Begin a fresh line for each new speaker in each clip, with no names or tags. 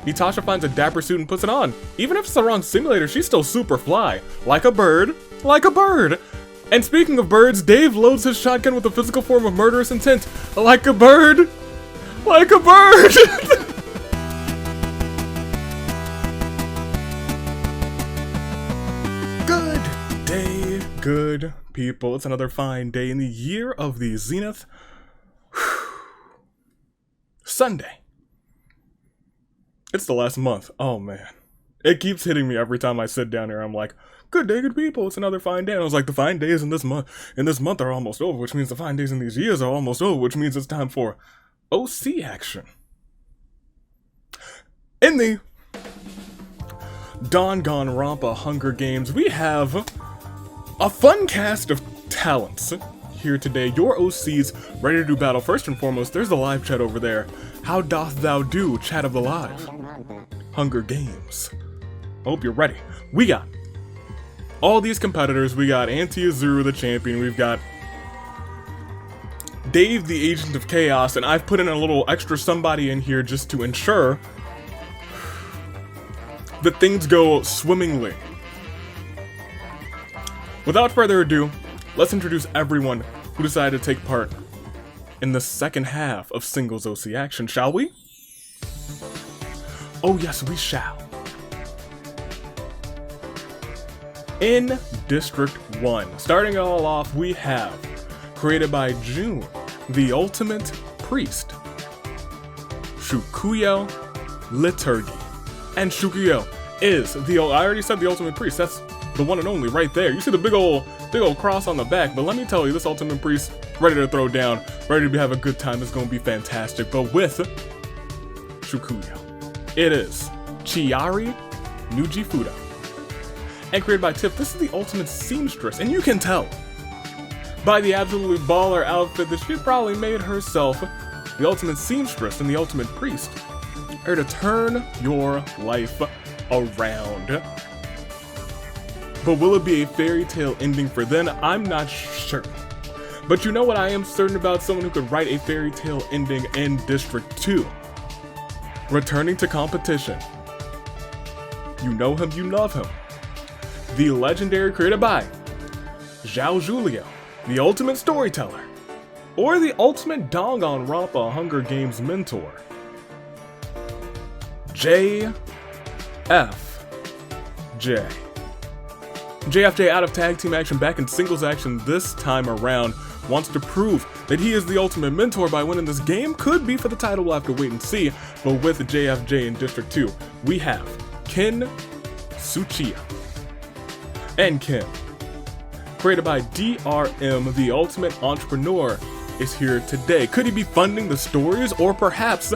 Natasha finds a dapper suit and puts it on. Even if it's the wrong simulator, she's still super fly. Like a bird. Like a bird. And speaking of birds, Dave loads his shotgun with a physical form of murderous intent. Like a bird. Like a bird. Good day, good people. It's another fine day in the year of the Zenith. Sunday. It's the last month. Oh man. It keeps hitting me every time I sit down here. I'm like, good day, good people. It's another fine day. And I was like, the fine days in this month are almost over, which means the fine days in these years are almost over, which means it's time for OC action. In the Danganronpa Hunger Games, we have a fun cast of talents here today. Your OCs ready to do battle. First and foremost, there's the live chat over there. How doth thou do, chat of the live? Hunger Games. I hope you're ready. We got all these competitors. We got Anti-Azuru, the champion. We've got Dave, the agent of chaos, and I've put in a little extra somebody in here just to ensure that things go swimmingly. Without further ado, let's introduce everyone who decided to take part in the second half of Singles OC action, shall we? Oh yes, we shall. In District 1, starting it all off, we have, created by June, the Ultimate Priest, Shukuyo Liturgy. And Shukuyo is the, I already said the Ultimate Priest, that's the one and only right there. You see the big old cross on the back, but let me tell you, this Ultimate Priest, ready to throw down, ready to have a good time, it's gonna be fantastic. But with Shukuyo, it is Chiari Nujifuda. And created by Tiff, this is the ultimate seamstress, and you can tell by the absolutely baller outfit that she probably made herself the ultimate seamstress and the ultimate priest, here to turn your life around. But will it be a fairy tale ending for then? I'm not sure. But you know what I am certain about? Someone who could write a fairy tale ending in District 2. Returning to competition. You know him, you love him. The legendary, created by Zhao Julio, the ultimate storyteller, or the ultimate Danganronpa Hunger Games mentor, JFJ. JFJ out of tag team action, back in singles action this time around, wants to prove that he is the ultimate mentor by winning this game. Could be for the title, we'll have to wait and see. But with JFJ in District 2, we have Kin Tsuchiya. And Kim, created by DRM, the ultimate entrepreneur, is here today. Could he be funding the stories or perhaps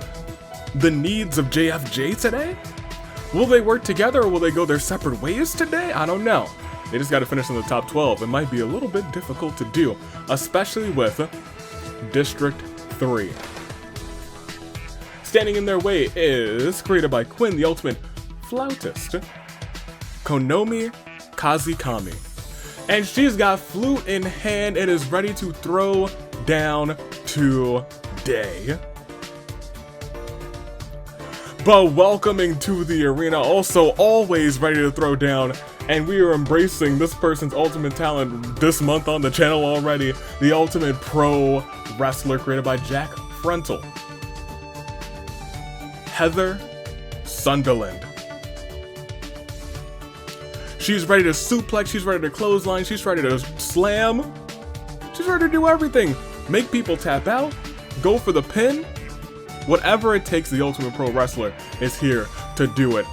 the needs of JFJ today? Will they work together or will they go their separate ways today? I don't know. They just got to finish in the top 12. It might be a little bit difficult to do, especially with District 3. Standing in their way is, created by Quinn, the ultimate flautist, Konomi Kazikami. And she's got flute in hand and is ready to throw down today. But welcoming to the arena, also always ready to throw down, and we are embracing this person's ultimate talent this month on the channel already, the ultimate pro wrestler, created by Jack Frontal, Heather Sunderland. She's ready to suplex, she's ready to clothesline, she's ready to slam, she's ready to do everything. Make people tap out, go for the pin. Whatever it takes, the ultimate pro wrestler is here to do it.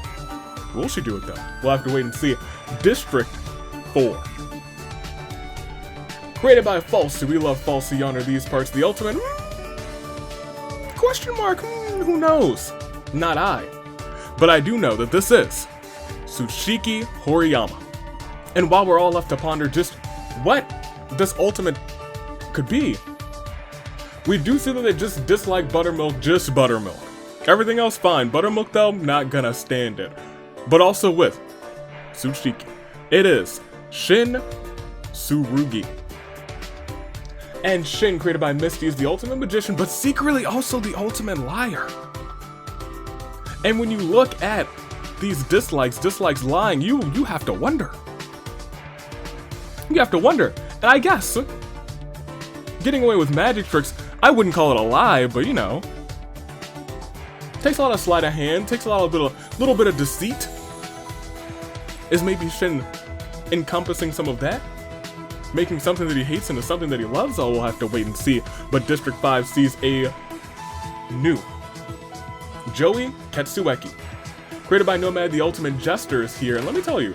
Will she do it though? We'll have to wait and see. District 4. Created by Falsey. We love Falsey on these parts. The ultimate... question mark? Who knows? Not I. But I do know that this is Tsushiki Horiyama. And while we're all left to ponder just what this ultimate could be, we do see that they just dislike buttermilk, just buttermilk. Everything else fine. Buttermilk though, not gonna stand it. But also with Tsushiki, it is Shin Tsurugi. And Shin, created by Misty, is the ultimate magician, but secretly also the ultimate liar. And when you look at these dislikes lying, you have to wonder. You have to wonder. And I guess getting away with magic tricks, I wouldn't call it a lie, but you know, takes a lot of sleight of hand, takes a little bit of deceit. Is maybe Shin encompassing some of that? Making something that he hates into something that he loves? Oh, we'll have to wait and see. But District 5 sees a new Joey Katsueki. Created by Nomad, the Ultimate Jester is here. And let me tell you,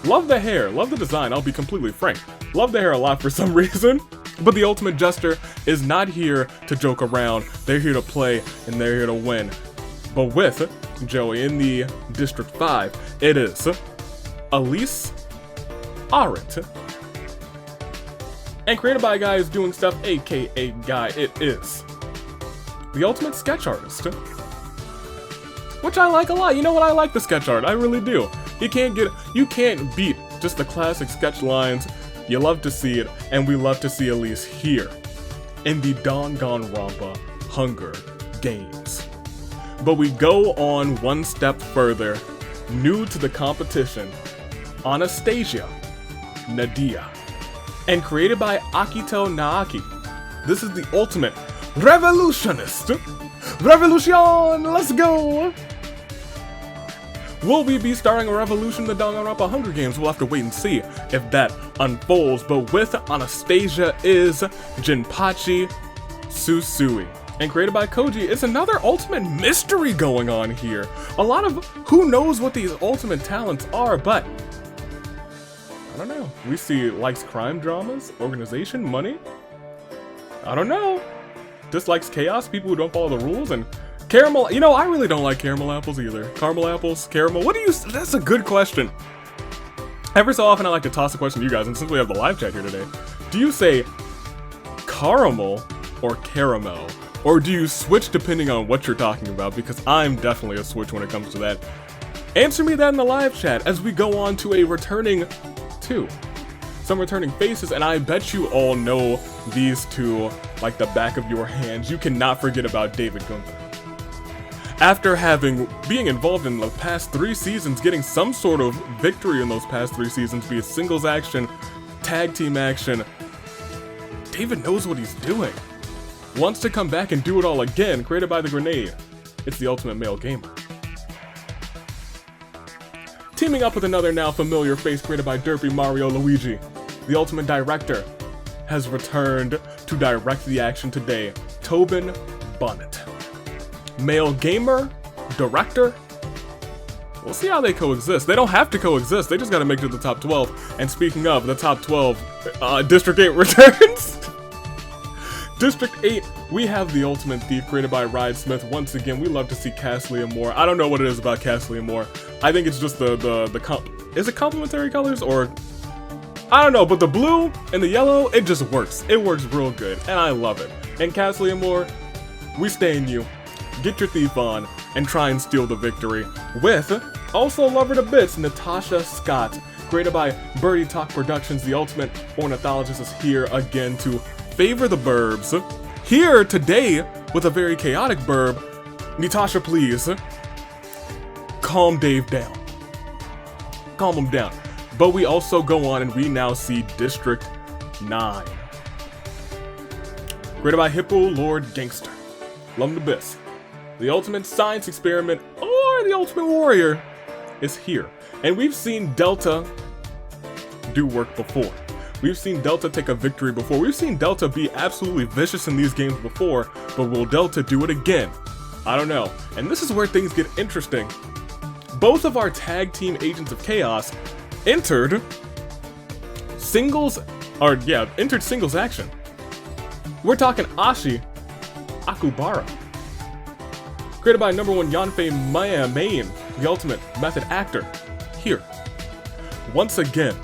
love the hair, love the design, I'll be completely frank. Love the hair a lot for some reason. But the Ultimate Jester is not here to joke around. They're here to play and they're here to win. But with Joey in the District 5, it is Elise Arendt. And created by a guy who's doing stuff, aka guy, it is the Ultimate Sketch Artist. Which I like a lot. You know what? I like the sketch art. I really do. You can't beat just the classic sketch lines. You love to see it, and we love to see Elise here in the Danganronpa Hunger Games. But we go on one step further. New to the competition, Anastasia Nadia. And created by Akito Naaki. This is the ultimate revolutionist. Revolution! Let's go! Will we be starting a revolution in the Danganronpa Hunger Games? We'll have to wait and see if that unfolds. But with Anastasia is Jinpachi Susui. And created by Koji, it's another ultimate mystery going on here. A lot of who knows what these ultimate talents are, but I don't know. We see likes crime dramas, organization, money. I don't know. Dislikes chaos, people who don't follow the rules, and caramel. You know, I really don't like caramel apples either. Caramel apples, caramel. What do you? That's a good question. Every so often, I like to toss a question to you guys, and since we have the live chat here today, do you say caramel or caramel, or do you switch depending on what you're talking about? Because I'm definitely a switch when it comes to that. Answer me that in the live chat as we go on to some returning faces, and I bet you all know these two like the back of your hands. You cannot forget about David Gunther. After being involved in the past 3 seasons, getting some sort of victory in those past 3 seasons, be it singles action, tag team action, David knows what he's doing. Wants to come back and do it all again, created by The Grenade. It's the ultimate male gamer. Teaming up with another now familiar face created by Derpy Mario Luigi, the ultimate director has returned to direct the action today, Tobin Bonnet. Male gamer, director, we'll see how they coexist. They don't have to coexist, they just gotta make it to the top 12. And speaking of the top 12, District 8 returns. District 8, we have the Ultimate Thief created by Ride Smith. Once again, we love to see Castley and Moore. I don't know what it is about Castley and Moore. I think it's just is it complementary colors or I don't know, but the blue and the yellow, it just works. It works real good, and I love it. And Castley and Moore, we stand you. Get your thief on and try and steal the victory. With also lover to bits, Natasha Scott, created by Birdie Talk Productions. The ultimate ornithologist is here again to favor the burbs. Here today with a very chaotic burb. Natasha, please calm Dave down. Calm him down. But we also go on and we now see District 9. Created by Hippo Lord Gangster. Lum Abyss. The ultimate science experiment, or the ultimate warrior, is here. And we've seen Delta do work before. We've seen Delta take a victory before. We've seen Delta be absolutely vicious in these games before, but will Delta do it again? I don't know. And this is where things get interesting. Both of our tag team agents of chaos entered singles action. We're talking Ashi Akubara. Created by #1 Yanfei Main, the ultimate method actor, here. Once again.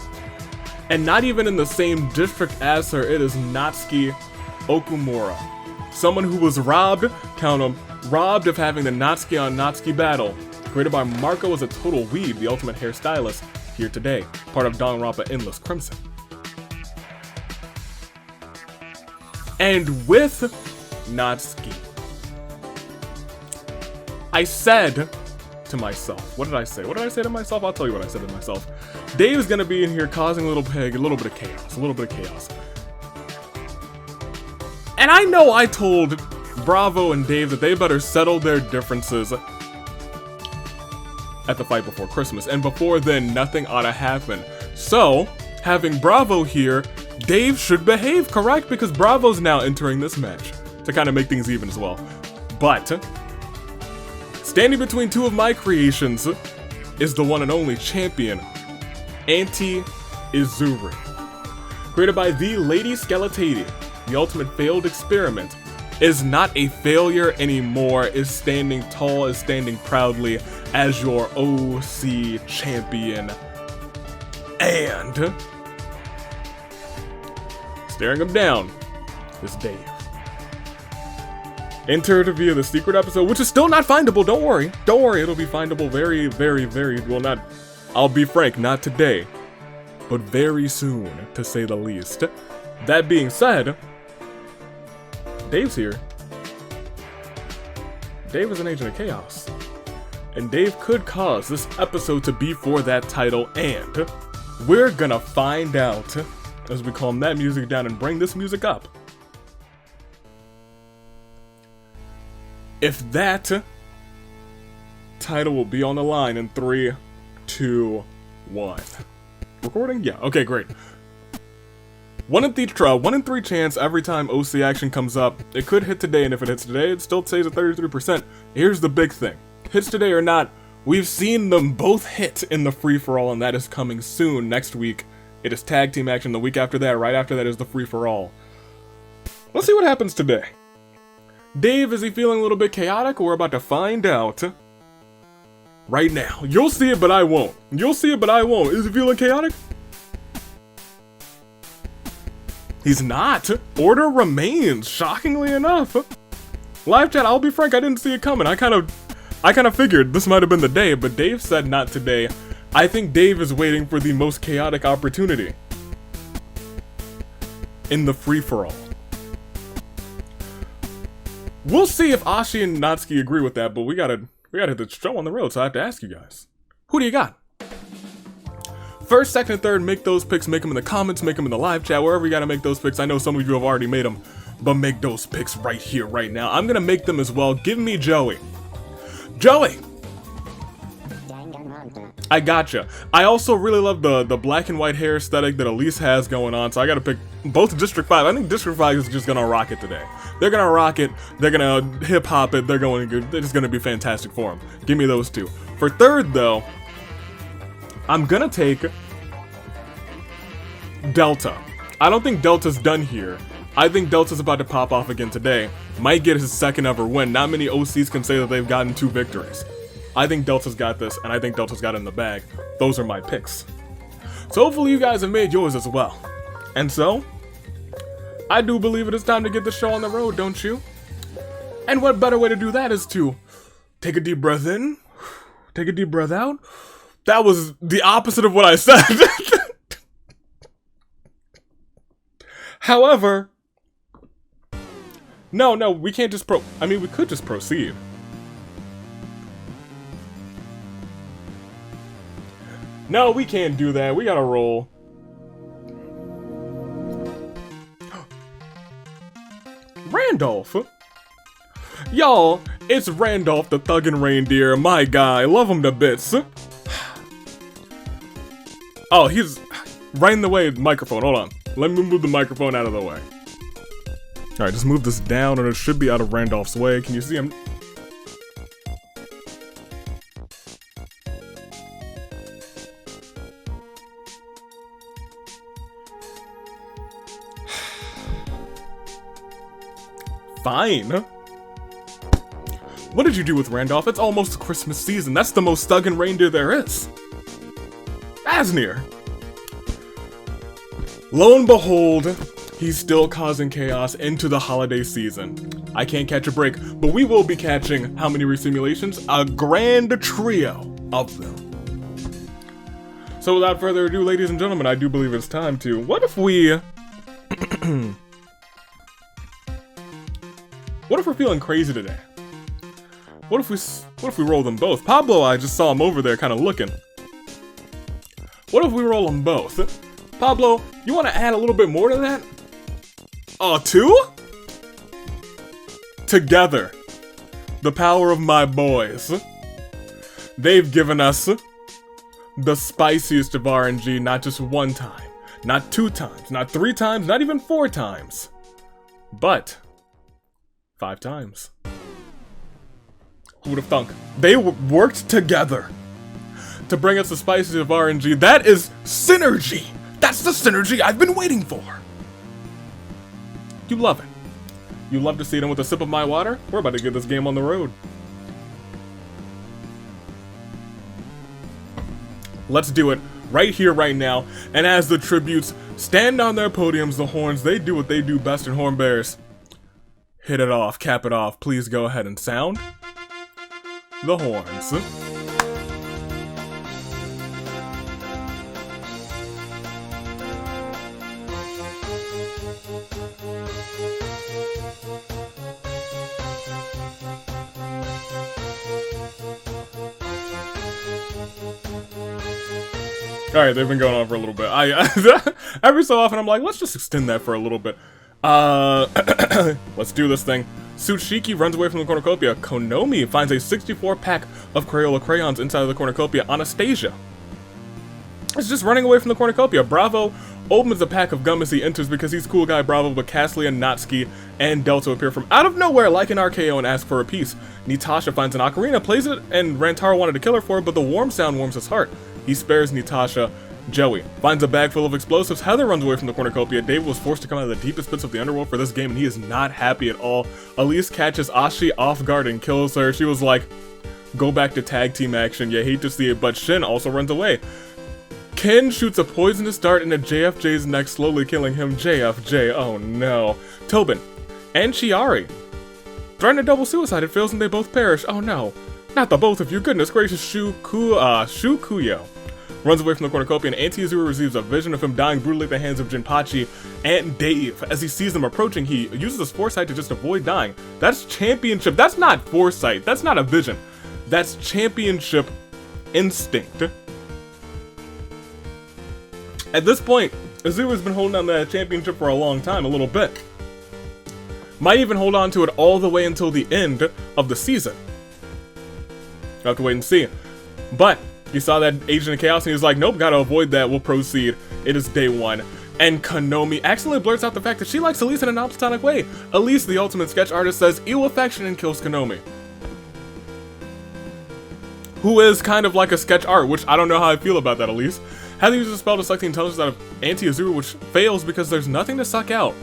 And not even in the same district as her, it is Natsuki Okumura. Someone who was robbed of having the Natsuki on Natsuki battle. Created by Marco as a total weeb, the ultimate hairstylist, here today. Part of Danganronpa Endless Crimson. And with Natsuki, I said to myself. What did I say? What did I say to myself? I'll tell you what I said to myself. Dave's gonna be in here causing a little bit of chaos. And I know I told Bravo and Dave that they better settle their differences at the fight before Christmas, and before then, nothing ought to happen. So, having Bravo here, Dave should behave, correct? Because Bravo's now entering this match to kind of make things even as well. But, standing between two of my creations is the one and only champion, Anti-Izuri. Created by the Lady Skeletati, the ultimate failed experiment, is not a failure anymore, is standing tall, is standing proudly as your OC champion. And staring him down is Dave. Entered via the secret episode, which is still not findable, don't worry. Don't worry, it'll be findable very, well, not, I'll be frank, not today, but very soon, to say the least. That being said, Dave's here. Dave is an agent of chaos. And Dave could cause this episode to be for that title, and we're gonna find out as we calm that music down and bring this music up. If that title will be on the line in 3, 2, 1. Recording? Yeah, okay, great. 1 in 3 chance every time OC action comes up. It could hit today, and if it hits today, it still stays at 33%. Here's the big thing. Hits today or not, we've seen them both hit in the free-for-all, and that is coming soon. Next week, it is tag team action. The week after that, right after that, is the free-for-all. Let's see what happens today. Dave, is he feeling a little bit chaotic? We're about to find out right now. You'll see it, but I won't. You'll see it, but I won't. Is he feeling chaotic? He's not. Order remains, shockingly enough. Live chat, I'll be frank, I didn't see it coming. I kind of figured this might have been the day, but Dave said not today. I think Dave is waiting for the most chaotic opportunity in the free-for-all. We'll see if Ashi and Natsuki agree with that, but we gotta hit the show on the road, so I have to ask you guys. Who do you got? First, second, and third, make those picks, make them in the comments, make them in the live chat, wherever you gotta make those picks. I know some of you have already made them, but make those picks right here, right now. I'm gonna make them as well. Give me Joey. Joey! I gotcha. I also really love the black and white hair aesthetic that Elise has going on, so I gotta pick both District 5. I think District 5 is just gonna rock it today. They're gonna rock it, they're gonna hip-hop it, they're just gonna be fantastic for them. Give me those two. For third, though, I'm gonna take Delta. I don't think Delta's done here. I think Delta's about to pop off again today. Might get his second ever win. Not many OCs can say that they've gotten 2 victories. I think Delta's got this, and I think Delta's got it in the bag. Those are my picks. So hopefully you guys have made yours as well. And so, I do believe it is time to get the show on the road, don't you? And what better way to do that is to take a deep breath in, take a deep breath out. That was the opposite of what I said. However, no, we can't just we could just proceed. No, we can't do that. We gotta roll. Randolph. Y'all, it's Randolph the Thuggin' Reindeer, my guy. Love him to bits. Oh, he's right in the way of the microphone. Hold on. Let me move the microphone out of the way. Alright, just move this down and it should be out of Randolph's way. Can you see him? Fine. What did you do with Randolph? It's almost Christmas season. That's the most thuggin' reindeer there is. Asnir. Lo and behold, he's still causing chaos into the holiday season. I can't catch a break, but we will be catching how many resimulations? A grand trio of them. So without further ado, ladies and gentlemen, I do believe it's time to... What if we... What if we're feeling crazy today? What if we What if we roll them both? Pablo, I just saw him over there kind of looking. What if we roll them both? Pablo, you want to add a little bit more to that? Oh, 2? Together. The power of my boys. They've given us the spiciest of RNG, not just 1 time, not 2 times, not 3 times, not even 4 times, but 5 times. Who would have thunk? They worked together to bring us the spiciest of RNG. That is synergy. That's the synergy I've been waiting for. You love it. You love to see them with a sip of my water? We're about to get this game on the road. Let's do it right here, right now. And as the tributes stand on their podiums, the horns, they do what they do best in Horn Bears. Hit it off, cap it off. Please go ahead and sound the horns. Alright, they've been going on for a little bit. Every so often I'm like, let's just extend that for a little bit. Let's do this thing. Tsushiki runs away from the cornucopia. Konomi finds a 64-pack of Crayola crayons inside of the cornucopia. Anastasia is just running away from the cornucopia. Bravo opens a pack of gum as he enters because he's cool guy Bravo, but Caslia, Natsuki, and Delta appear from out of nowhere like an RKO and ask for a piece. Natasha finds an ocarina, plays it, and Rantaro wanted to kill her for it, but the warm sound warms his heart. He spares Natasha. Joey finds a bag full of explosives. Heather runs away from the cornucopia. David was forced to come out of the deepest pits of the underworld for this game, and he is not happy at all. Elise catches Ashi off guard and kills her. She was like, go back to tag team action. You hate to see it, but Shin also runs away. Ken shoots a poisonous dart into JFJ's neck, slowly killing him. JFJ, oh no. Tobin and Chiari threaten a double suicide. It fails and they both perish. Oh no. Not the both of you. Goodness gracious. Shukuyo runs away from the cornucopia, and Auntie Azura receives a vision of him dying brutally at the hands of Jinpachi and Dave. As he sees them approaching, he uses his foresight to just avoid dying. That's championship. That's not foresight. That's not a vision. That's championship instinct. At this point, Azura's been holding on to that championship for a long time, a little bit. Might even hold on to it all the way until the end of the season. You'll have to wait and see. But he saw that Agent of Chaos and he was like, nope, gotta avoid that, we'll proceed. It is day 1. And Konomi accidentally blurts out the fact that she likes Elise in a non-platonic way. Elise, the ultimate sketch artist, says ew affection and kills Konomi. Who is kind of like a sketch art, which I don't know how I feel about that, Elise. Heather uses a spell to suck the intelligence out of Auntie Azura, which fails because there's nothing to suck out.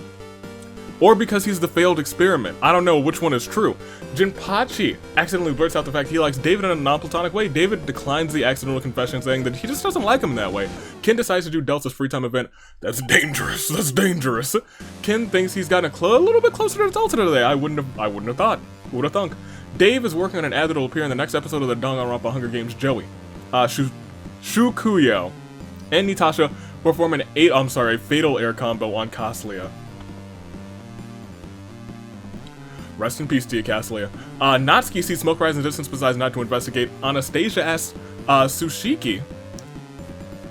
Or because he's the failed experiment. I don't know which one is true. Jinpachi accidentally blurts out the fact he likes David in a non-platonic way. David declines the accidental confession, saying that he just doesn't like him that way. Ken decides to do Delta's free time event. That's dangerous. That's dangerous. Ken thinks he's gotten a little bit closer to Delta today. I wouldn't have thought. Who would have thunk? Dave is working on an ad that will appear in the next episode of the Danganronpa Hunger Games. Joey, Shukuyo, and Natasha perform an fatal air combo on Caslia. Rest in peace to you, Caslia. Natsuki sees smoke rise in the distance, decides not to investigate. Anastasia asks Tsushiki.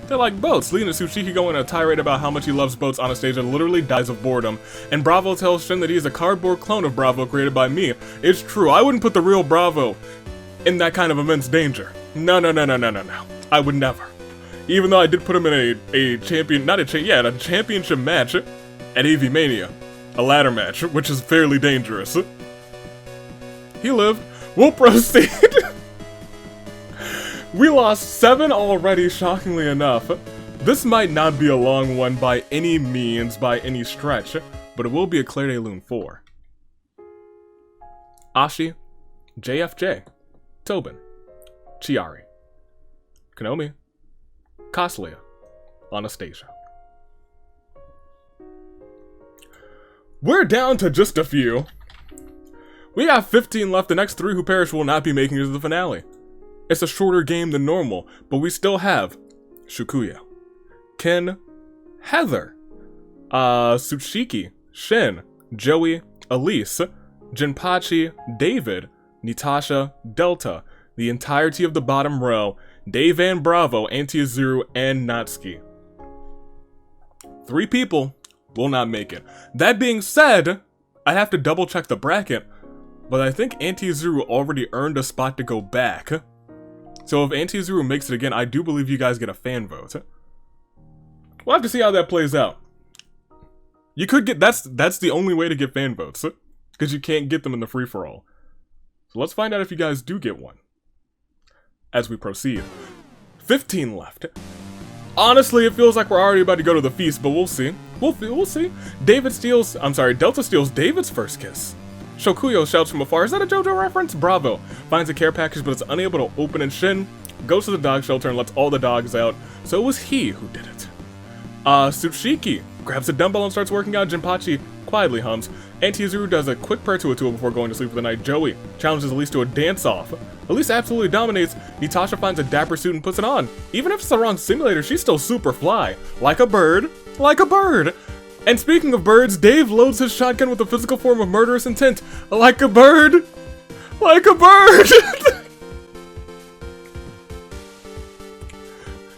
They're like boats, leading to Tsushiki going on a tirade about how much he loves boats. Anastasia literally dies of boredom. And Bravo tells Shin that he is a cardboard clone of Bravo created by me. It's true, I wouldn't put the real Bravo in that kind of immense danger. No. I would never. Even though I did put him in a championship match at AV Mania. A ladder match, which is fairly dangerous. He lived. We'll proceed. We lost 7 already, shockingly enough. This might not be a long one by any means, by any stretch, but it will be a Claire de Lune 4. Ashi, JFJ, Tobin, Chiari, Konomi, Caslia, Anastasia. We're down to just a few. We have 15 left. The next 3 who perish will not be making it to the finale. It's a shorter game than normal, but we still have Shukuya, Ken, Heather, Tsushiki, Shin, Joey, Elise, Jinpachi, David, Natasha, Delta, the entirety of the bottom row, Dave and Bravo, Anti-Azuru, and Natsuki. 3 people will not make it. That being said, I have to double check the bracket, but I think Anti-Azuru already earned a spot to go back. So if Anti-Azuru makes it again, I do believe you guys get a fan vote. We'll have to see how that plays out. You could get, that's the only way to get fan votes, because you can't get them in the free-for-all. So let's find out if you guys do get one as we proceed. 15 left. Honestly, it feels like we're already about to go to the feast, but we'll see. We'll see. Delta steals David's first kiss. Shokuyo shouts from afar, "Is that a JoJo reference?" Bravo finds a care package but is unable to open, and Shin goes to the dog shelter and lets all the dogs out. So it was he who did it. Tsuchiki grabs a dumbbell and starts working out. Jinpachi quietly hums. Anti-Azuru does a quick prayer to Atua before going to sleep for the night. Joey challenges Elise to a dance-off. Elise absolutely dominates. Natasha finds a dapper suit and puts it on. Even if it's the wrong simulator, she's still super fly. Like a bird. Like a bird. And speaking of birds, Dave loads his shotgun with a physical form of murderous intent. Like a bird. Like a bird.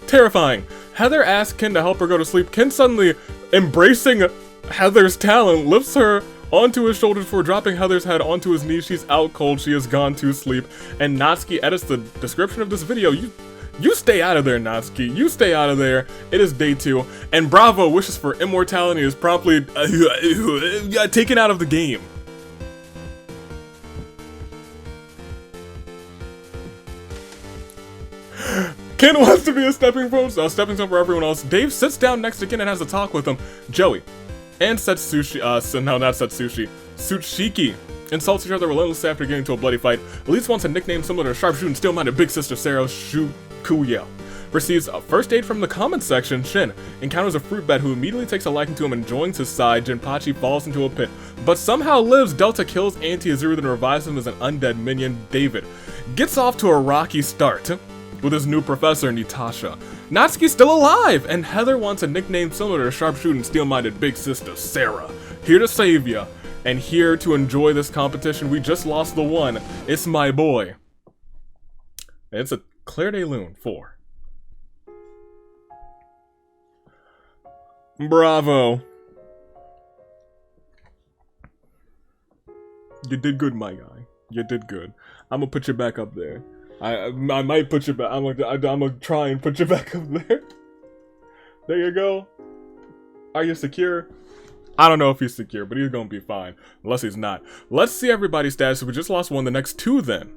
Terrifying. Heather asks Ken to help her go to sleep. Ken, suddenly embracing Heather's talent, lifts her onto his shoulders before dropping Heather's head onto his knees. She's out cold. She has gone to sleep. And Natsuki edits the description of this video. You stay out of there, Natsuki. You stay out of there. It is day 2. And Bravo wishes for immortality is promptly taken out of the game. Ken wants to be a stepping stone for everyone else. Dave sits down next to Ken and has a talk with him. Joey and Tsuchiki insults each other relentlessly after getting into a bloody fight. Elise wants a nickname similar to sharpshooting, still-minded big sister Sarah. Shukuyo receives a first aid from the comments section. Shin encounters a fruit bat who immediately takes a liking to him and joins his side. Jinpachi falls into a pit, but somehow lives. Delta kills Anti-Azuru, then revives him as an undead minion. David gets off to a rocky start with his new professor, Natasha. Natsuki's still alive, and Heather wants a nickname similar to sharpshooting, steel-minded big sister Sarah. Here to save ya, and here to enjoy this competition. We just lost the one. It's my boy. And it's a Claire de Lune 4. Bravo. You did good, my guy. You did good. I'm gonna put you back up there. I might put you back. I'm gonna try and put you back up there. There you go. Are you secure? I don't know if he's secure, but he's gonna be fine. Unless he's not. Let's see everybody's status. We just lost one. The next 2 then.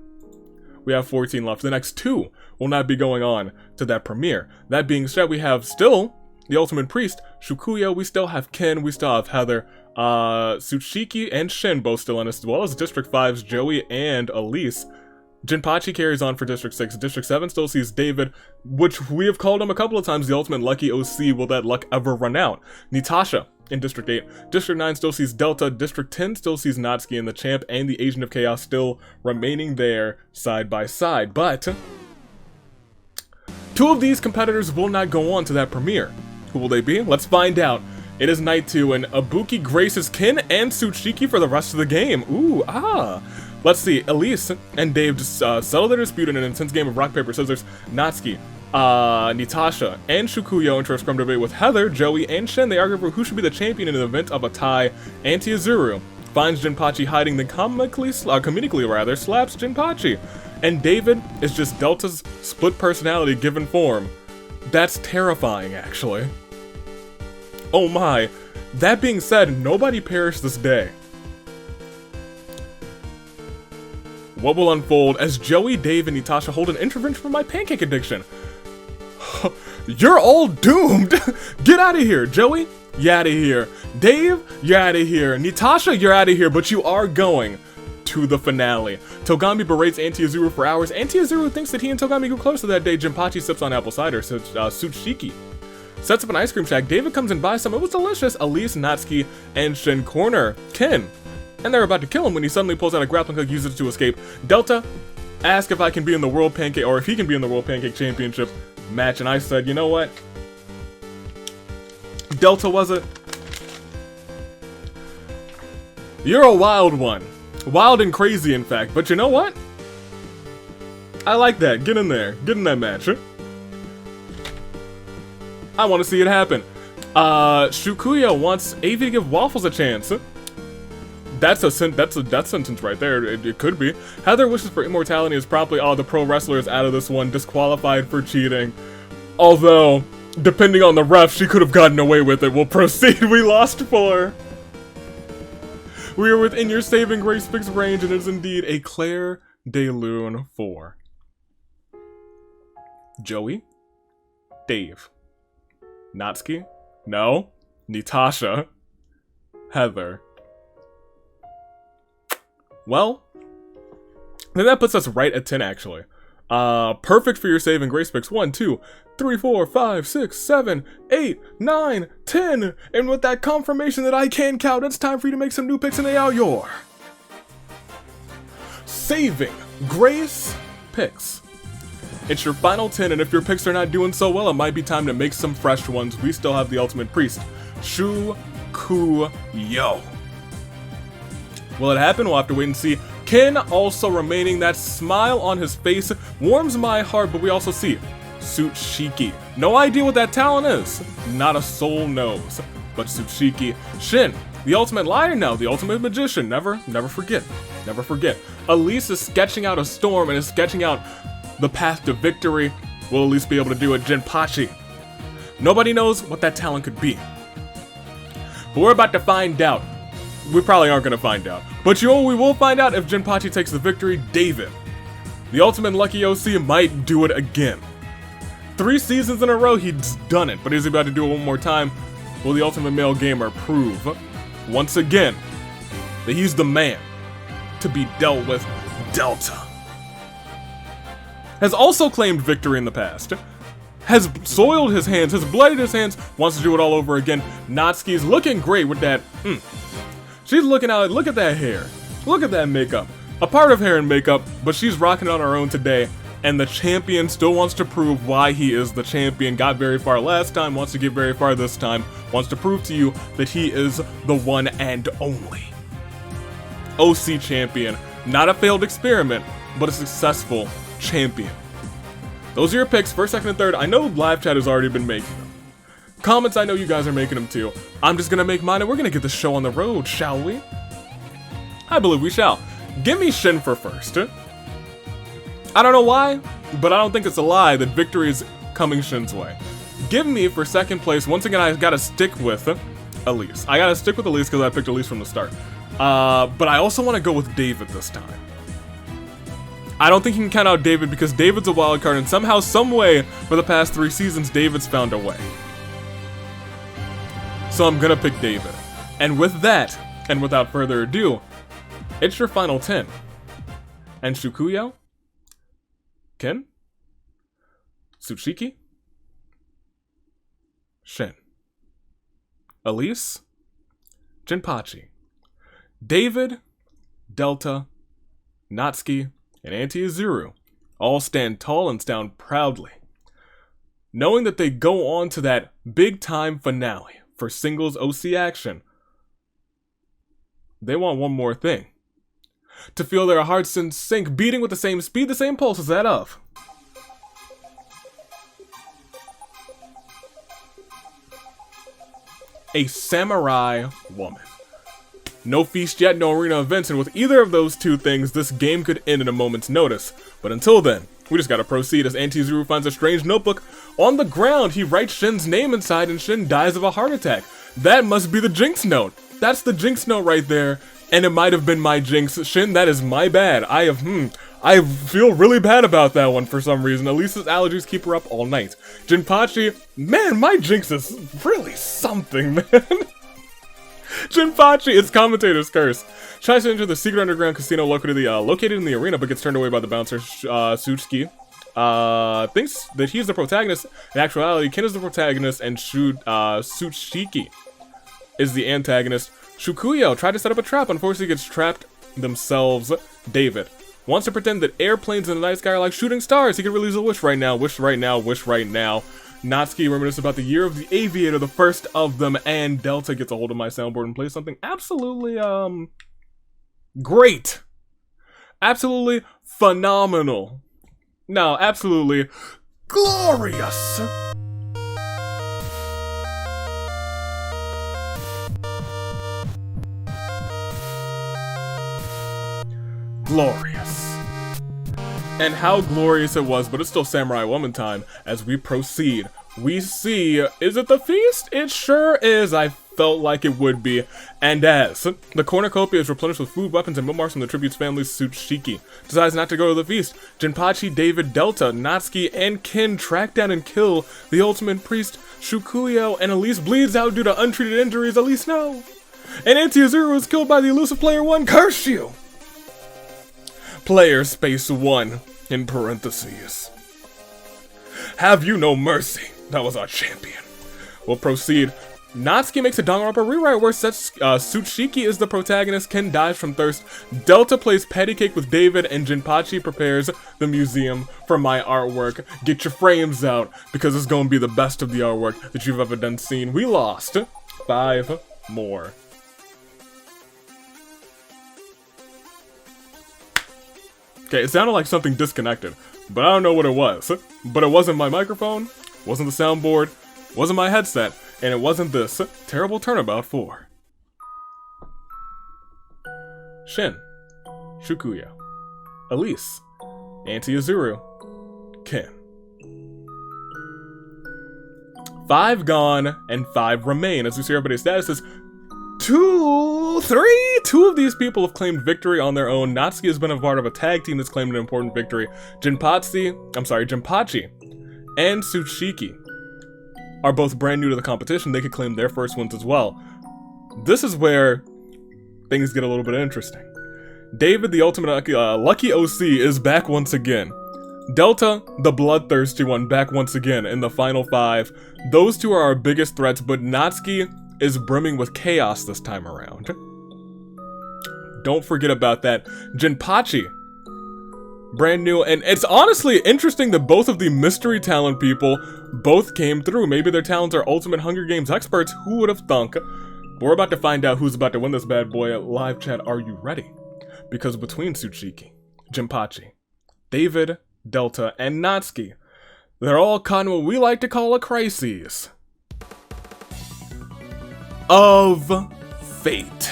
We have 14 left. The next 2 will not be going on to that premiere. That being said, we have still the Ultimate Priest, Shukuyo. We still have Ken. We still have Heather. Tsuchiki and Shin both still in, as well as District 5's Joey and Elise. Jinpachi carries on for District 6. District 7 still sees David, which we have called him a couple of times the ultimate lucky OC. Will that luck ever run out? Natasha in District 8. District 9 still sees Delta. District 10 still sees Natsuki, and the Champ and the Agent of Chaos still remaining there side by side. But 2 of these competitors will not go on to that premiere. Who will they be? Let's find out. It is night 2, and Ibuki graces Ken and Tsuchiki for the rest of the game. Ooh, Let's see, Elise and Dave just settle their dispute in an intense game of rock, paper, scissors. Natsuki, Natasha, and Shukuyo enter a scrum debate with Heather, Joey, and Shin. They argue over who should be the champion in an event of a tie. Anti-Azuru finds Jinpachi hiding, then comedically slaps Jinpachi. And David is just Delta's split personality given form. That's terrifying, actually. Oh my. That being said, nobody perished this day. What will unfold as Joey, Dave, and Natasha hold an intervention for my pancake addiction? You're all doomed! Get out of here! Joey, you're out of here. Dave, you're out of here. Natasha, you're out of here, but you are going to the finale. Togami berates Anti-Azuru for hours. Anti-Azuru thinks that he and Togami grew closer that day. Jinpachi sips on apple cider. Tsuchiki sets up an ice cream shack. David comes and buys some. It was delicious. Elise, Natsuki, and Shin corner Ken, and they're about to kill him when he suddenly pulls out a grappling hook, uses it to escape. Delta asks if I can be in the World Pancake, or if he can be in the World Pancake Championship match, and I said, you know what? Delta, was it? You're a wild one. Wild and crazy, in fact. But you know what? I like that. Get in there. Get in that match. I want to see it happen. Shukuya wants AV to give Waffles a chance. That's a sentence right there. It could be. Heather wishes for immortality is promptly, the pro wrestler is out of this one, disqualified for cheating. Although, depending on the ref, she could have gotten away with it. We'll proceed. We lost 4. We are within your saving grace fix range, and it is indeed a Claire de Lune 4. Joey? Dave? Natsuki? No. Natasha? Heather? Well, then that puts us right at 10, actually. Perfect for your saving grace picks. 1, 2, 3, 4, 5, 6, 7, 8, 9, 10. And with that confirmation that I can count, it's time for you to make some new picks, and they are your saving grace picks. It's your final 10, and if your picks are not doing so well, it might be time to make some fresh ones. We still have the Ultimate Priest, Shukuyo. Will it happen? We'll have to wait and see. Ken also remaining, that smile on his face warms my heart, but we also see Tsuchiki. No idea what that talent is. Not a soul knows. But Tsuchiki. Shin, the ultimate liar now, the ultimate magician. Never forget. Never forget. Elise is sketching out a storm and is sketching out the path to victory. We'll at least be able to do it. Jinpachi. Nobody knows what that talent could be. But we're about to find out. We probably aren't going to find out. But you know we will find out if Jinpachi takes the victory. David. The ultimate lucky OC might do it again. 3 seasons in a row he's done it, but is he about to do it one more time? Will the ultimate male gamer prove once again that he's the man to be dealt with? Delta has also claimed victory in the past. Has soiled his hands, has bloodied his hands, wants to do it all over again. Natsuki's looking great with that. She's looking out, look at that hair. Look at that makeup. A part of hair and makeup, but she's rocking on her own today. And the champion still wants to prove why he is the champion. Got very far last time, wants to get very far this time. Wants to prove to you that he is the one and only OC champion. Not a failed experiment, but a successful champion. Those are your picks, first, second, and third. I know live chat has already been making them. Comments, I know you guys are making them too. I'm just gonna make mine and we're gonna get the show on the road, shall we? I believe we shall. Give me Shin for first. I don't know why, but I don't think it's a lie that victory is coming Shin's way. Give me for second place, once again I gotta stick with Elise. I gotta stick with Elise because I picked Elise from the start. But I also want to go with David this time. I don't think you can count out David because David's a wild card, and somehow, someway, for the past 3 seasons, David's found a way. So I'm gonna pick David. And with that, and without further ado, it's your final 10. And Shukuyo? Ken? Tsuchiki? Shin? Elise? Jinpachi? David? Delta? Natsuki? And Auntie Izuru all stand tall and stand proudly, knowing that they go on to that big-time finale for Singles OC action. They want one more thing. To feel their hearts in sync, beating with the same speed, the same pulse as that of a samurai woman. No feast yet, no arena events, and with either of those two things, this game could end in a moment's notice. But until then, we just gotta proceed as Auntie Izuru finds a strange notebook on the ground. He writes Shin's name inside and Shin dies of a heart attack. That must be the jinx note. That's the jinx note right there, and it might have been my jinx. Shin, that is my bad. I feel really bad about that one for some reason. Elisa's allergies keep her up all night. Jinpachi, man, my jinx is really something, man. Jinpachi, it's commentator's curse. Tries to enter the secret underground casino located in the arena, but gets turned away by the bouncer, Tsuchiki. Thinks that he's the protagonist. In actuality, Ken is the protagonist, and Tsuchiki is the antagonist. Shukuyo tried to set up a trap, unfortunately gets trapped themselves. David wants to pretend that airplanes in the night sky are like shooting stars. He can release a wish right now, wish right now, wish right now. Natsuki reminisces about the year of the aviator, the first of them, and Delta gets a hold of my soundboard and plays something absolutely, great. Absolutely phenomenal. No, absolutely glorious. Glorious. And how glorious it was, but it's still Samurai Woman time. As we proceed, we see, is it the feast? It sure is. I felt like it would be. And as the cornucopia is replenished with food, weapons, and bookmarks from the tribute's family, Tsuchiki decides not to go to the feast. Jinpachi, David, Delta, Natsuki, and Kin track down and kill the ultimate priest, Shukuyo, and Elise bleeds out due to untreated injuries. Elise, no! And Anti-Azuru is killed by the elusive Player 1. Curse you! Player space 1 in parentheses. Have you no mercy? That was our champion. We'll proceed. Natsuki makes a Danganronpa rewrite where Tsuchiki is the protagonist, Ken dies from thirst, Delta plays patty cake with David, and Jinpachi prepares the museum for my artwork. Get your frames out, because it's gonna be the best of the artwork that you've ever done seen. We lost 5 more. Okay, it sounded like something disconnected, but I don't know what it was. But it wasn't my microphone, wasn't the soundboard, wasn't my headset, and it wasn't this terrible turnabout for Shin, Shukuyo, Elise, Anti-Azuru, Ken. 5 gone, and 5 remain. As we see everybody's statuses, 2 of these people have claimed victory on their own. Natsuki has been a part of a tag team that's claimed an important victory. Jinpachi and Tsuchiki are both brand new to the competition. They could claim their first ones as well. This is where things get a little bit interesting. David, the ultimate lucky OC, is back once again. Delta, the bloodthirsty one, back once again in the final 5. Those 2 are our biggest threats, but Natsuki is brimming with chaos this time around. Don't forget about that. Jinpachi, brand new, and it's honestly interesting that both of the mystery talent people both came through. Maybe their talents are Ultimate Hunger Games experts. Who would have thunk? We're about to find out who's about to win this bad boy. Live chat, are you ready? Because between Tsuchiki, Jinpachi, David, Delta, and Natsuki, they're all caught in what we like to call a crisis of fate.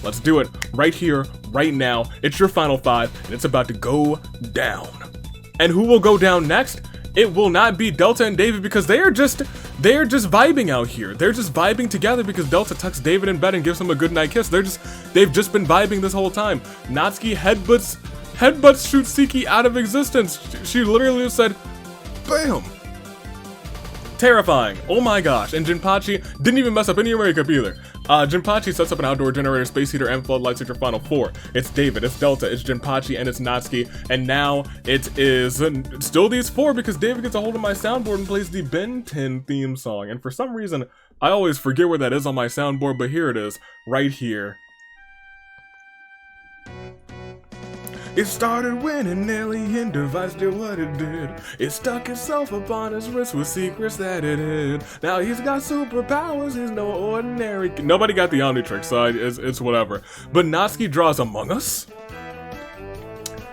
Let's do it right here, right now. It's your final 5, and it's about to go down. And who will go down next? It will not be Delta and David, because they are just vibing out here. They're just vibing together because Delta tucks David in bed and gives him a goodnight kiss. They've just been vibing this whole time. Natsuki headbutts Shutsiki out of existence. She literally just said, BAM! Terrifying. Oh my gosh. And Jinpachi didn't even mess up any of your makeup either. Jinpachi sets up an outdoor generator, space heater, and floodlights at your final 4. It's David, it's Delta, it's Jinpachi, and it's Natsuki. And now it is still these 4 because David gets a hold of my soundboard and plays the Ben 10 theme song. And for some reason, I always forget where that is on my soundboard, but here it is, right here. It started when an alien device did what it did. It stuck itself upon his wrist with secrets that it hid. Now he's got superpowers, he's no ordinary kid. Nobody got the Omnitrix, so it's whatever. But Natsuki draws Among Us?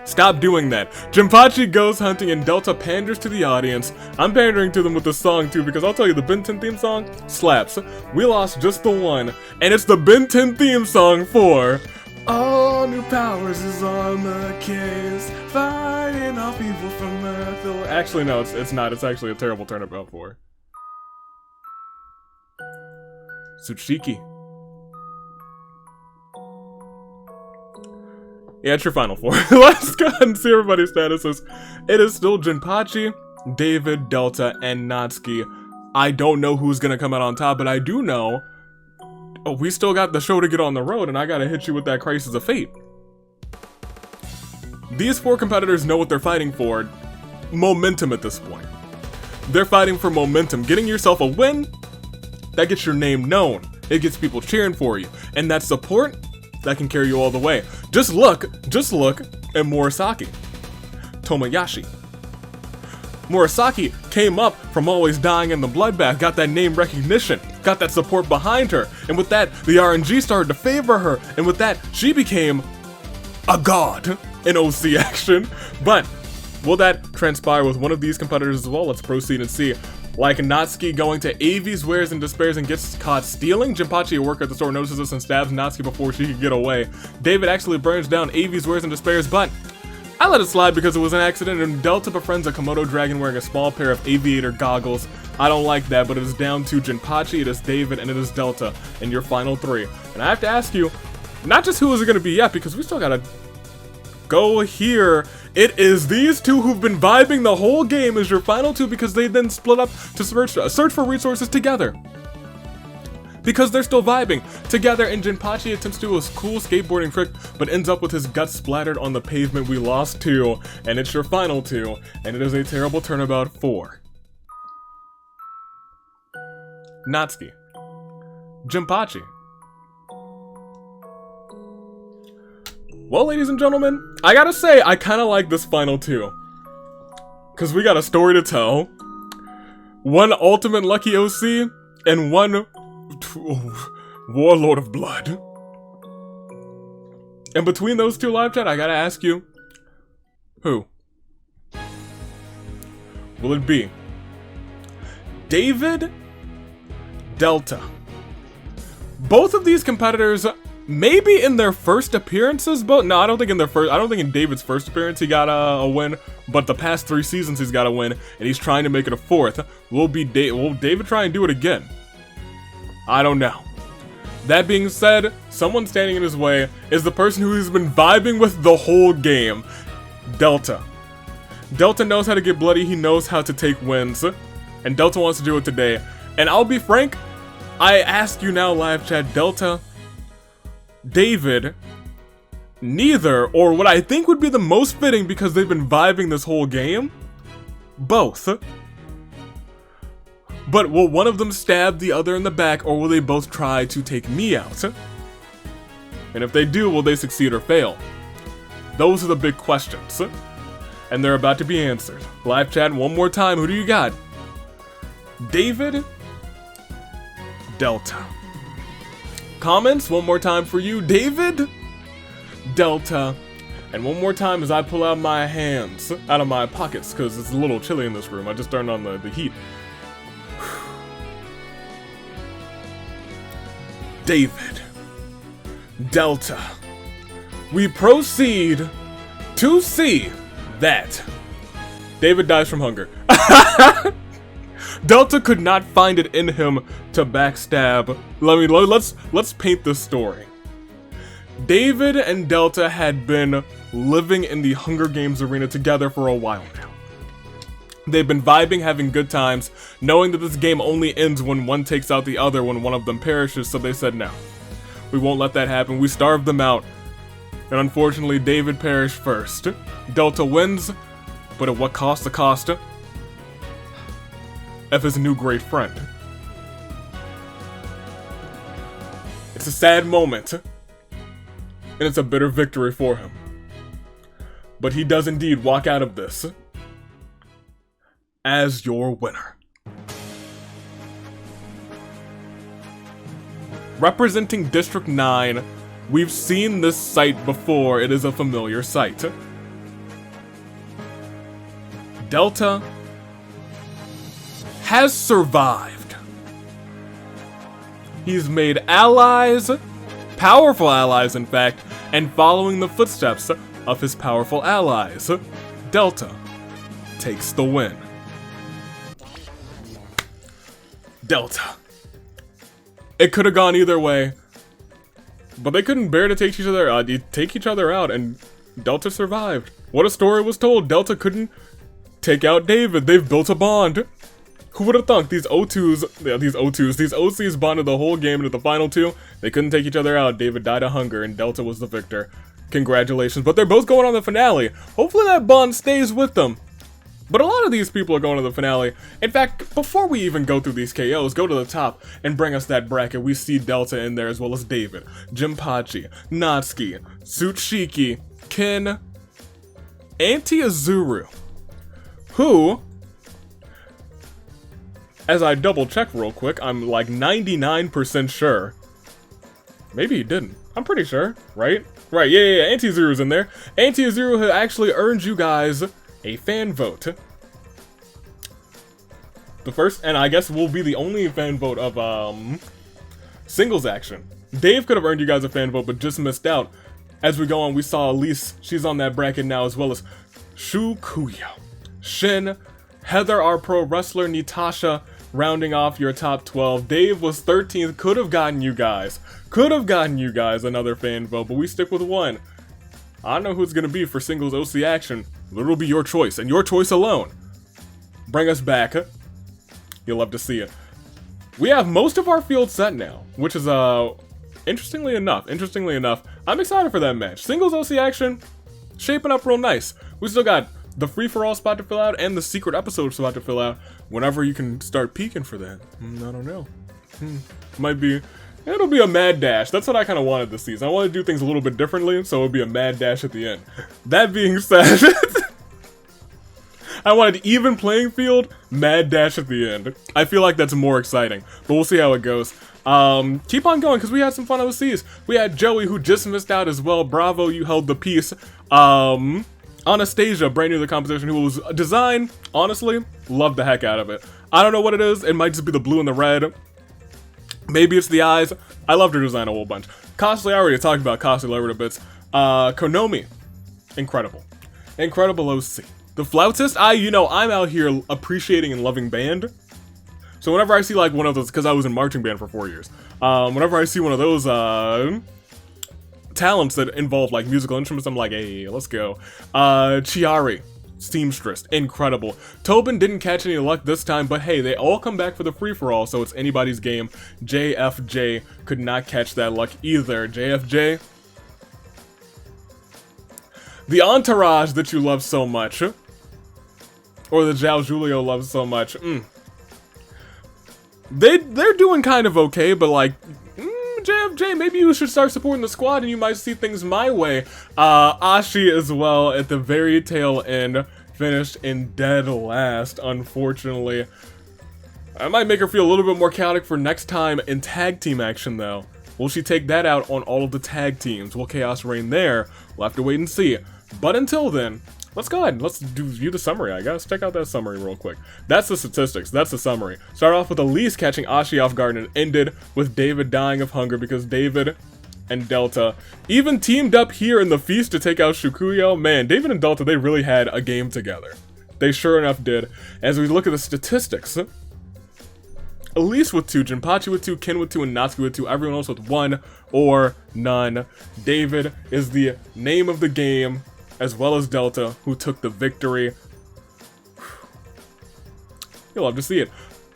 Stop doing that. Jinpachi goes hunting and Delta panders to the audience. I'm pandering to them with the song too, because I'll tell you, the Ben 10 theme song slaps. We lost just the one, and it's the Ben 10 theme song for All New Powers is on the case, fighting off people from Earth. Actually, no, it's not. It's actually a terrible turnabout for Tsuchiki. Yeah, it's your final 4. Let's go ahead and see everybody's statuses. It is still Jinpachi, David, Delta, and Natsuki. I don't know who's gonna come out on top, but I do know we still got the show to get on the road, and I gotta hit you with that Crisis of Fate. These 4 competitors know what they're fighting for. Momentum at this point. They're fighting for momentum. Getting yourself a win, that gets your name known. It gets people cheering for you. And that support, that can carry you all the way. Just look at Murasaki. Tomoyashi. Murasaki came up from always dying in the bloodbath, got that name recognition, got that support behind her, and with that, the RNG started to favor her, and with that, she became a god in OC action. But will that transpire with one of these competitors as well? Let's proceed and see. Like Natsuki going to Avi's Wares and Despairs and gets caught stealing. Jinpachi, a worker at the store, notices this and stabs Natsuki before she can get away. David actually burns down Avi's Wares and Despairs, but I let it slide because it was an accident, and Delta befriends a Komodo dragon wearing a small pair of aviator goggles. I don't like that, but it is down to Jinpachi, it is David, and it is Delta in your final three. And I have to ask you, not just who is it going to be yet, because we still gotta go here. It is these two who've been vibing the whole game as your final two, because they then split up to search for resources together. Because they're still vibing together, and Jinpachi attempts to do a cool skateboarding trick, but ends up with his guts splattered on the pavement. We lost two, and it's your final two, and it is a terrible turnabout for Natsuki, Jinpachi. Well, ladies and gentlemen, I gotta say, I kinda like this final two. Cause we got a story to tell. One ultimate lucky OC, and one Warlord of Blood. And between those two, live chat, I gotta ask you, who? Will it be David, Delta? Both of these competitors, maybe in their first appearances, but no, I don't think in David's first appearance he got a win, but the past 3 seasons he's got a win, and he's trying to make it a 4th. Will David try and do it again? I don't know. That being said, someone standing in his way is the person who he's been vibing with the whole game, Delta. Delta knows how to get bloody, he knows how to take wins, and Delta wants to do it today. And I'll be frank, I ask you now, live chat, Delta, David, neither, or what I think would be the most fitting because they've been vibing this whole game, both. But will one of them stab the other in the back, or will they both try to take me out? And if they do, will they succeed or fail? Those are the big questions, and they're about to be answered. Live chat, one more time, who do you got? David, Delta. Comments, one more time for you, David, Delta. And one more time as I pull out my hands out of my pockets, because it's a little chilly in this room. I just turned on the heat. David, Delta. We proceed to see that David dies from hunger. Delta could not find it in him to backstab. Let's paint this story. David and Delta had been living in the Hunger Games arena together for a while now. They've been vibing, having good times, knowing that this game only ends when one takes out the other when one of them perishes, so they said no. We won't let that happen. We starved them out. And unfortunately, David perished first. Delta wins, but at what cost? The cost of his new great friend. It's a sad moment, and it's a bitter victory for him. But he does indeed walk out of this as your winner. Representing District 9, we've seen this sight before. It is a familiar sight. Delta has survived. He's made allies, powerful allies in fact, and following the footsteps of his powerful allies, Delta takes the win. Delta. It could have gone either way, but they couldn't bear to take each other out, and Delta survived. What a story was told. Delta couldn't take out David. They've built a bond. Who would have thunk these OCs bonded the whole game into the final two? They couldn't take each other out. David died of hunger, and Delta was the victor. Congratulations. But they're both going on the finale. Hopefully that bond stays with them. But a lot of these people are going to the finale. In fact, before we even go through these KOs, go to the top and bring us that bracket. We see Delta in there as well as David, Jinpachi, Natsuki, Tsuchiki, Ken, Auntie Azuru, who, as I double check real quick, I'm like 99% sure. Maybe he didn't. I'm pretty sure, right? Right, yeah, Anti-Zero's in there. Anti-Zero has actually earned you guys a fan vote. The first, and I guess will be the only fan vote of, Singles Action. Dave could have earned you guys a fan vote, but just missed out. As we go on, we saw Elise, she's on that bracket now, as well as Shukuya, Shin, Heather, our pro wrestler, Natasha, rounding off your top 12. Dave was 13th, could have gotten you guys another fan vote, but we stick with one. I don't know who it's gonna be for Singles OC Action, but it'll be your choice, and your choice alone. Bring us back. You'll love to see it. We have most of our field set now, which is, interestingly enough, I'm excited for that match. Singles OC Action, shaping up real nice. We still got the free-for-all spot to fill out and the secret episode spot to fill out. Whenever you can start peeking for that. I don't know. It'll be a mad dash. That's what I kind of wanted this season. I want to do things a little bit differently, so it'll be a mad dash at the end. That being said, I wanted even playing field, mad dash at the end. I feel like that's more exciting, but we'll see how it goes. Keep on going, because we had some fun OCs. We had Joey, who just missed out as well. Bravo, you held the piece. Anastasia, brand new to the competition, who was designed, honestly, loved the heck out of it. I don't know what it is. It might just be the blue and the red. Maybe it's the eyes. I loved her design a whole bunch. Costly, I already talked about Costly a bits. Konomi, incredible. Incredible OC. The Flautist, I'm out here appreciating and loving band. So whenever I see like one of those, because I was in marching band for 4 years, whenever I see one of those talents that involve like musical instruments, I'm like, hey, let's go. Chiari, seamstress, incredible. Tobin didn't catch any luck this time, but hey, they all come back for the free-for-all, so it's anybody's game. JFJ could not catch that luck either. JFJ, the entourage that you love so much, or the Zhao Julio loves so much, they're doing kind of okay, but like, JFJ, maybe you should start supporting the squad and you might see things my way. Ashi as well at the very tail end, finished in dead last, unfortunately. I might make her feel a little bit more chaotic for next time in tag team action though. Will she take that out on all of the tag teams? Will chaos reign there? We'll have to wait and see. But until then, let's go ahead and let's view the summary, I guess. Check out that summary real quick. That's the statistics. That's the summary. Started off with Elise catching Ashi off guard and ended with David dying of hunger because David and Delta even teamed up here in the feast to take out Shukuyo. Man, David and Delta, they really had a game together. They sure enough did. As we look at the statistics, Elise with 2, Jinpachi with 2, Ken with 2, and Natsuki with 2. Everyone else with 1 or none. David is the name of the game, as well as Delta, who took the victory. You'll love to see it.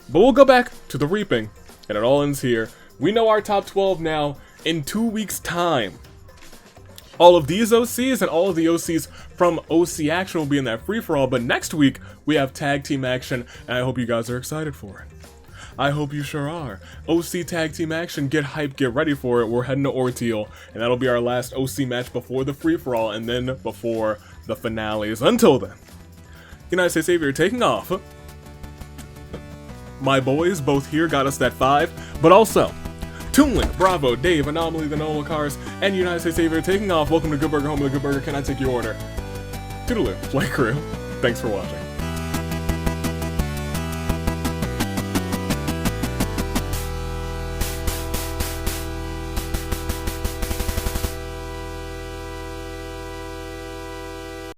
But we'll go back to the reaping, and it all ends here. We know our top 12 now in 2 weeks' time. All of these OCs and all of the OCs from OC Action will be in that free-for-all, but next week we have tag team action, and I hope you guys are excited for it. I hope you sure are. OC Tag Team Action, get hyped, get ready for it. We're heading to Ordeal, and that'll be our last OC match before the free-for-all, and then before the finales. Until then, United States Savior taking off. My boys, both here, got us that 5, but also, Toonlink, Bravo, Dave, Anomaly, the Nola Cars, and United States Savior taking off. Welcome to Good Burger, home of the Good Burger. Can I take your order? Toodaloo, Flight Crew. Thanks for watching.